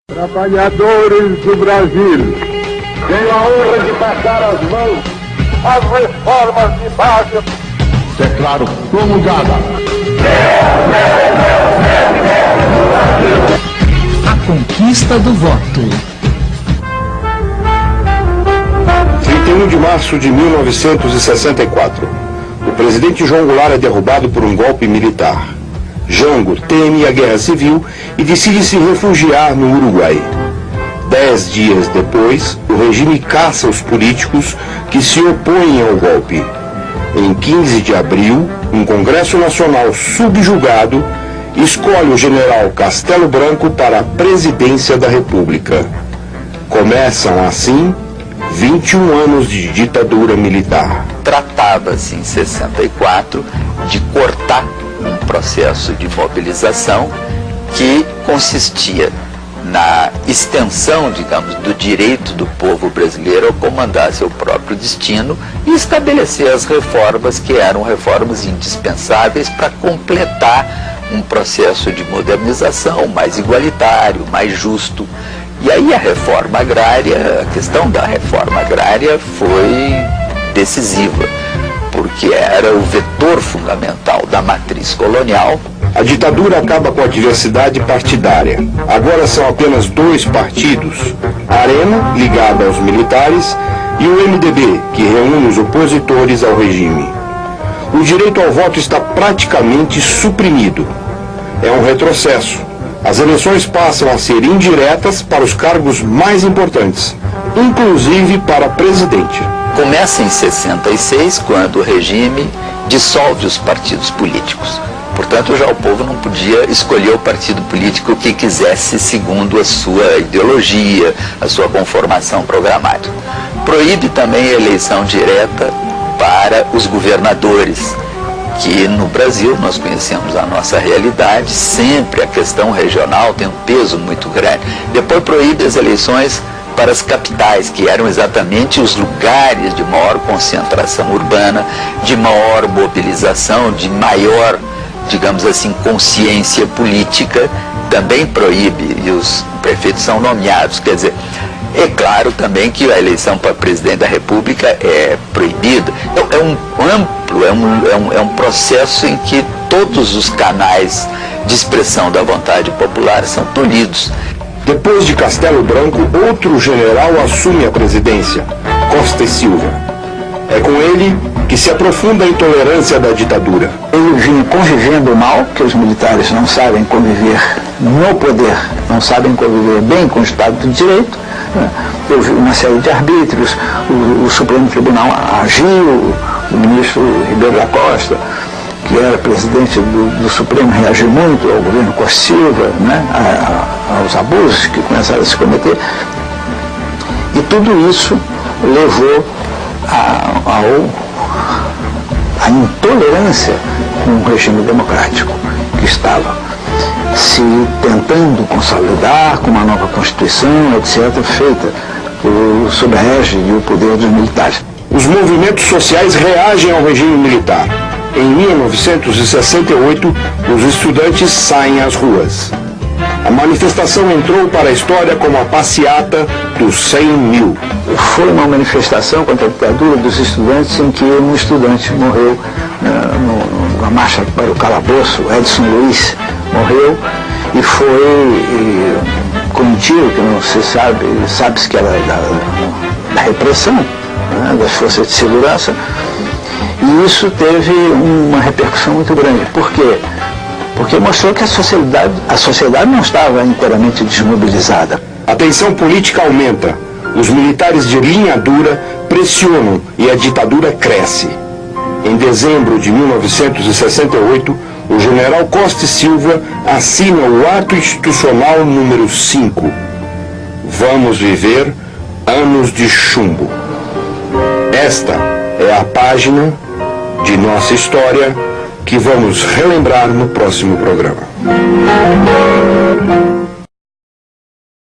Trabalhadores do Brasil, tenho a honra de passar as mãos às reformas de base. Declaro promulgada a conquista do voto. 31 de março de 1964. O presidente João Goulart é derrubado por um golpe militar. Jango teme a guerra civil e decide se refugiar no Uruguai. 10 dias depois, o regime caça os políticos que se opõem ao golpe. Em 15 de abril, um Congresso Nacional subjugado escolhe o general Castelo Branco para a presidência da República. Começam assim 21 anos de ditadura militar. Tratava-se em 64 de cortar um processo de mobilização que consistia na extensão, digamos, do direito do povo brasileiro a comandar seu próprio destino e estabelecer as reformas que eram reformas indispensáveis para completar um processo de modernização mais igualitário, mais justo. E aí a reforma agrária, a questão da reforma agrária foi decisiva, porque era o vetor fundamental da matriz colonial. A ditadura acaba com a diversidade partidária. Agora são apenas 2 partidos, a Arena, ligada aos militares, e o MDB, que reúne os opositores ao regime. O direito ao voto está praticamente suprimido. É um retrocesso. As eleições passam a ser indiretas para os cargos mais importantes, inclusive para presidente. Começa em 66, quando o regime dissolve os partidos políticos. Portanto, já o povo não podia escolher o partido político que quisesse segundo a sua ideologia, a sua conformação programática. Proíbe também a eleição direta para os governadores, que no Brasil nós conhecemos a nossa realidade, sempre a questão regional tem um peso muito grande. Depois proíbe as eleições para as capitais, que eram exatamente os lugares de maior concentração urbana, de maior mobilização, de maior, digamos assim, consciência política. Também proíbe, e os prefeitos são nomeados. Quer dizer, é claro também que a eleição para presidente da República é proibida. Então, é um amplo, é um processo em que todos os canais de expressão da vontade popular são tolhidos. Depois de Castelo Branco, outro general assume a presidência, Costa e Silva. É com ele que se aprofunda a intolerância da ditadura. Ele vinha convivendo mal, que os militares não sabem conviver no poder, não sabem conviver bem com o Estado de Direito. Houve uma série de arbítrios, o Supremo Tribunal agiu, o ministro Ribeiro da Costa, que era presidente do Supremo, reagiu muito ao governo Costa e Silva, né, aos abusos que começaram a se cometer. E tudo isso levou à intolerância com o regime democrático que estava se tentando consolidar com uma nova Constituição, etc., feita sob a égide e o poder dos militares. Os movimentos sociais reagem ao regime militar. Em 1968, os estudantes saem às ruas. A manifestação entrou para a história como a passeata dos 100 mil. Foi uma manifestação contra a ditadura dos estudantes em que um estudante morreu numa marcha para o calabouço. Edson Luiz morreu e foi com um tiro que não se sabe-se que era da repressão, né, das forças de segurança. E isso teve uma repercussão muito grande. Por quê? Porque mostrou que a sociedade não estava inteiramente desmobilizada. A tensão política aumenta. Os militares de linha dura pressionam e a ditadura cresce. Em dezembro de 1968, o general Costa e Silva assina o Ato Institucional número 5. Vamos viver anos de chumbo. Esta é a página de nossa história que vamos relembrar no próximo programa.